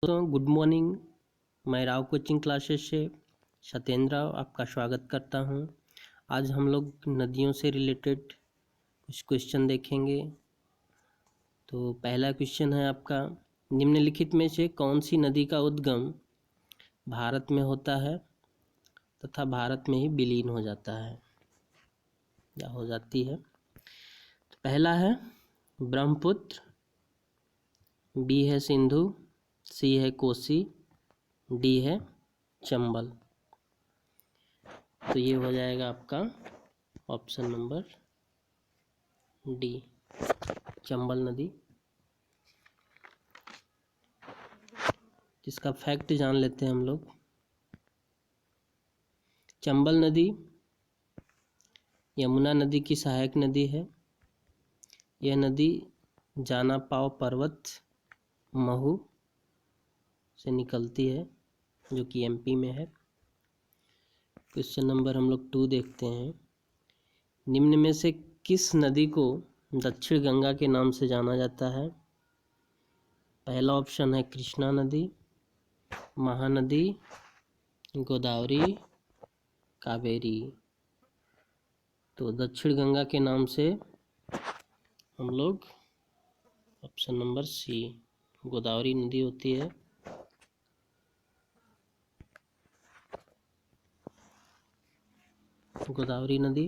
Good morning. मैं Rao coaching classes से सत्येंद्र राव आपका स्वागत करता हूं। आज हम लोग नदियों से रिलेटेड कुछ क्वेश्चन देखेंगे। तो पहला क्वेश्चन है आपका, निम्नलिखित में से कौन सी नदी का उद्गम भारत में होता है तथा भारत में ही विलीन हो जाता है या हो जाती है? तो पहला है ब्रह्मपुत्र, बी है सिंधु, सी है कोसी, डी है चंबल। तो ये हो जाएगा आपका ऑप्शन नंबर डी, चंबल नदी। जिसका फैक्ट जान लेते हैं हम लोग। चंबल नदी यमुना नदी की सहायक नदी है। यह नदी जानापाव पर्वत महू से निकलती है, जो कि एमपी में है। क्वेश्चन नंबर हम लोग 2 देखते हैं। निम्न में से किस नदी को दक्षिण गंगा के नाम से जाना जाता है? पहला ऑप्शन है कृष्णा नदी, महानदी, गोदावरी, कावेरी। तो दक्षिण गंगा के नाम से हम लोग ऑप्शन नंबर सी, गोदावरी नदी होती है। गोदावरी नदी।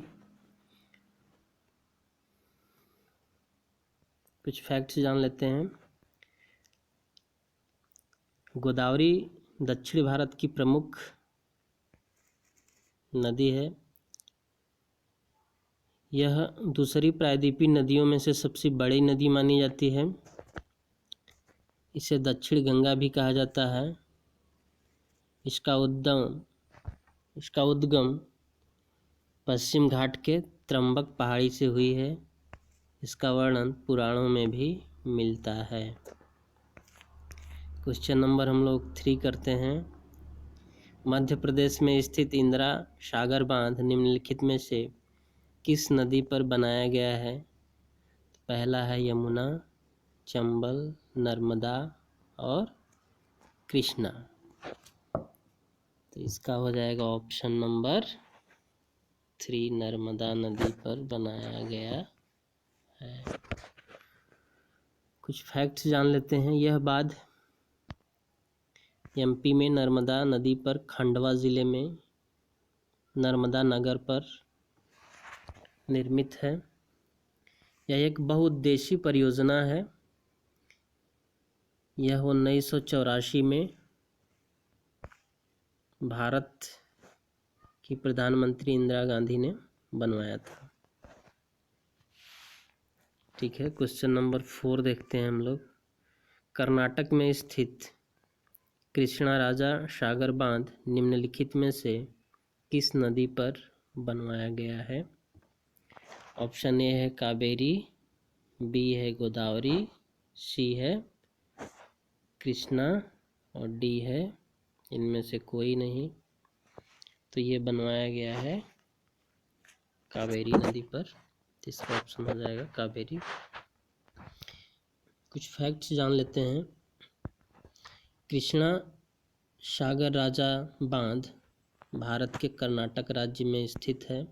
कुछ फैक्ट्स जान लेते हैं। गोदावरी दक्षिण भारत की प्रमुख नदी है। यह दूसरी प्रायद्वीपीय नदियों में से सबसे बड़ी नदी मानी जाती है। इसे दक्षिण गंगा भी कहा जाता है। इसका उद्गम पश्चिम घाट के त्रंबक पहाड़ी से हुई है। इसका वर्णन पुराणों में भी मिलता है। क्वेश्चन नंबर हम लोग 3 करते हैं। मध्य प्रदेश में स्थित इंदिरा सागर बांध निम्नलिखित में से किस नदी पर बनाया गया है? पहला है यमुना, चंबल, नर्मदा और कृष्णा। तो इसका हो जाएगा ऑप्शन नंबर 3, नर्मदा नदी पर बनाया गया है। कुछ फैक्ट्स जान लेते हैं। यह बांध एमपी में नर्मदा नदी पर खंडवा जिले में नर्मदा नगर पर निर्मित है। यह एक बहुउद्देशीय परियोजना है। यह 1984 में भारत की प्रधानमंत्री इंदिरा गांधी ने बनवाया था। ठीक है, क्वेश्चन नंबर 4 देखते हैं हम लोग। कर्नाटक में स्थित कृष्णा राजा सागर बांध निम्नलिखित में से किस नदी पर बनवाया गया है? ऑप्शन ए है कावेरी, बी है गोदावरी, सी है कृष्णा और डी है इनमें से कोई नहीं। तो ये बनवाया गया है कावेरी नदी पर। इसका ऑप्शन हो जाएगा कावेरी। कुछ फैक्ट्स जान लेते हैं। कृष्णा सागर राजा बांध भारत के कर्नाटक राज्य में स्थित है।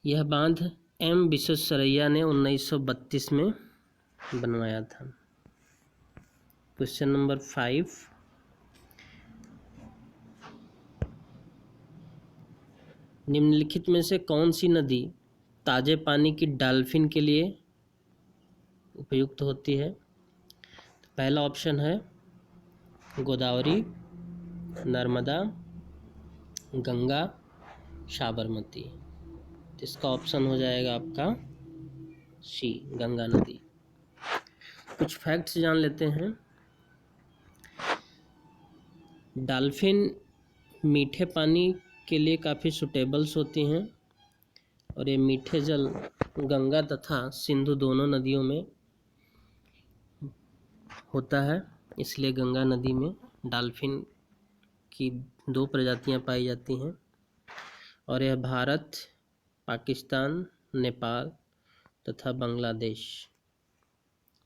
यह बांध एम विश्वेश्वरैया ने 1932 में बनवाया था। क्वेश्चन नंबर 5, निम्नलिखित में से कौन सी नदी ताजे पानी की डॉल्फिन के लिए उपयुक्त होती है? पहला ऑप्शन है गोदावरी, नर्मदा, गंगा, साबरमती। इसका ऑप्शन हो जाएगा आपका सी, गंगा नदी। कुछ फैक्ट्स जान लेते हैं। डॉल्फिन मीठे पानी के लिए काफ़ी सुटेबल्स होती हैं और ये मीठे जल गंगा तथा सिंधु दोनों नदियों में होता है। इसलिए गंगा नदी में डॉल्फिन की 2 प्रजातियां पाई जाती हैं और यह भारत, पाकिस्तान, नेपाल तथा बांग्लादेश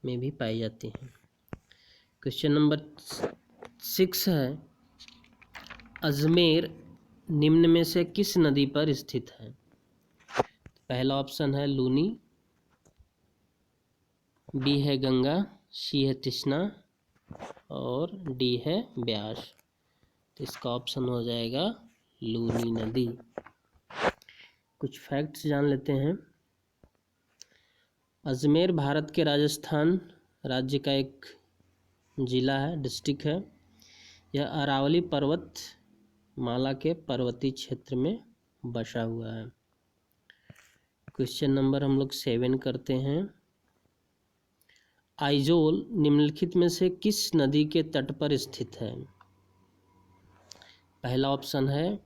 में भी पाई जाती हैं। क्वेश्चन नंबर 6 है, अजमेर निम्न में से किस नदी पर स्थित है? पहला ऑप्शन है लूनी, बी है गंगा, सी है कृष्णा और डी है ब्यास। तो इसका ऑप्शन हो जाएगा लूनी नदी। कुछ फैक्ट्स जान लेते हैं। अजमेर भारत के राजस्थान राज्य का एक जिला है, डिस्ट्रिक्ट है। यह अरावली पर्वत माला के पर्वतीय क्षेत्र में बसा हुआ है। क्वेश्चन नंबर हम लोग 7 करते हैं। आइजोल निम्नलिखित में से किस नदी के तट पर स्थित है? पहला ऑप्शन है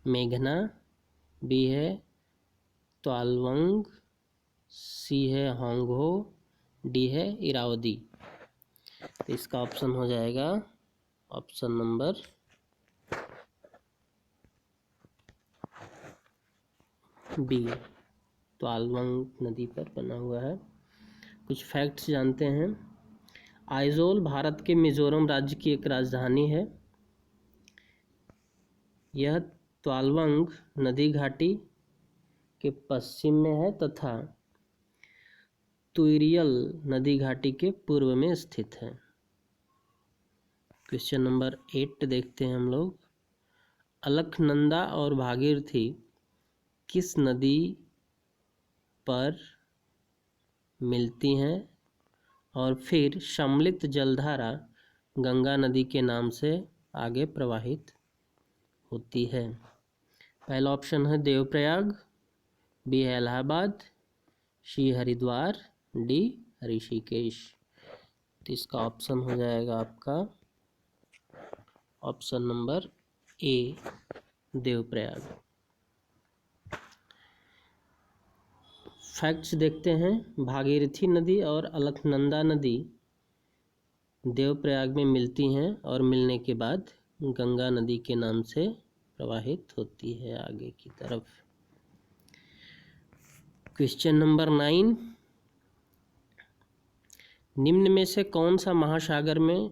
मेघना, बी है त्वालवंग, सी है होंगहो, डी है इरावदी। तो इसका ऑप्शन हो जाएगा ऑप्शन नंबर बी, त्वालवंग नदी पर बना हुआ है। कुछ फैक्ट्स जानते हैं। आइजोल भारत के मिजोरम राज्य की एक राजधानी है। यह त्वालवंग नदी घाटी के पश्चिम में है तथा तुइरियल नदी घाटी के पूर्व में स्थित है। क्वेश्चन नंबर 8 देखते हैं हम लोग। अलकनंदा और भागीरथी किस नदी पर मिलती हैं और फिर सम्मिलित जलधारा गंगा नदी के नाम से आगे प्रवाहित होती है? पहला ऑप्शन है देवप्रयाग, बी है इलाहाबाद, सी हरिद्वार, डी ऋषिकेश। तो इसका ऑप्शन हो जाएगा आपका option number A, Devprayag. Facts देखते हैं। भागीरथी नदी और अलकनंदा नदी देवप्रयाग में मिलती हैं और मिलने के बाद गंगा नदी के नाम से प्रवाहित होती है आगे की तरफ। क्वेश्चन नंबर 9, निम्न में से कौन सा महासागर में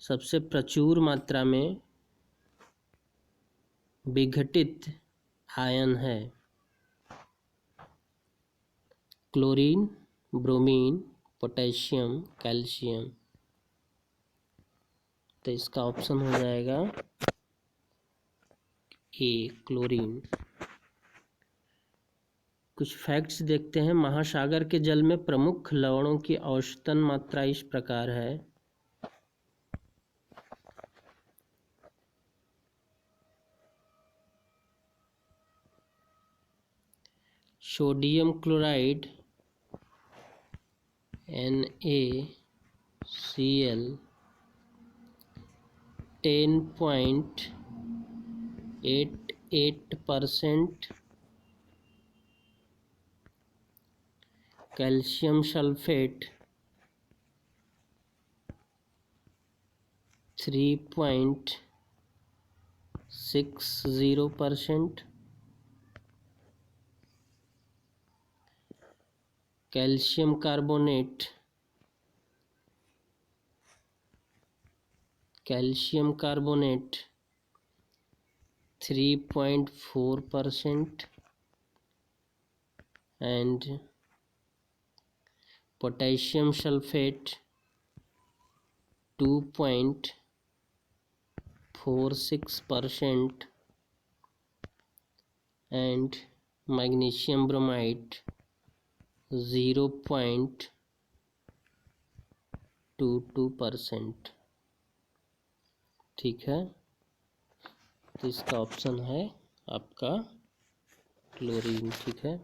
सबसे प्रचुर मात्रा में विघटित आयन है? Chlorine, bromine, potassium, calcium. तो इसका ऑप्शन हो जाएगा ए, क्लोरीन। कुछ फैक्ट्स देखते हैं। महासागर के जल में प्रमुख लवणों की औसतन मात्रा इस प्रकार है। Sodium chloride NaCl 10.88%, calcium sulphate 3.60%, calcium carbonate 3.4% and potassium sulfate 2.46% and magnesium bromide 0.22%। ठीक है, तो इसका ऑप्शन है आपका क्लोरीन। ठीक है।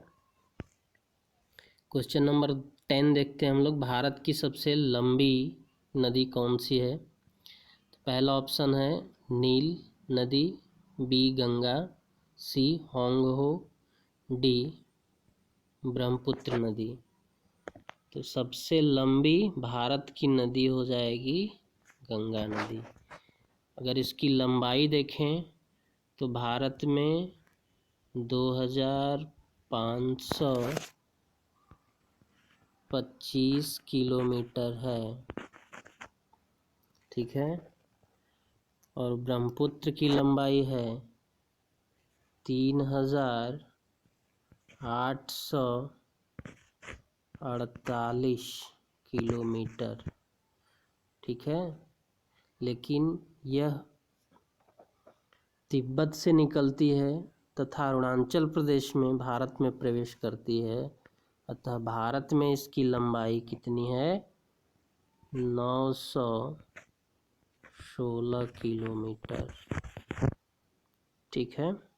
क्वेश्चन नंबर 10 देखते हैं हम लोग। भारत की सबसे लंबी नदी कौन सी है? तो पहला ऑप्शन है नील नदी, बी गंगा, सी होंगहो, डी ब्रह्मपुत्र नदी। तो सबसे लंबी भारत की नदी हो जाएगी गंगा नदी। अगर इसकी लंबाई देखें तो भारत में 2525 किलोमीटर है। ठीक है। और ब्रह्मपुत्र की लंबाई है 3848 किलोमीटर, ठीक है। लेकिन यह तिब्बत से निकलती है तथा अरुणाचल प्रदेश में भारत में प्रवेश करती है, अतः भारत में इसकी लंबाई कितनी है? 916 किलोमीटर, ठीक है।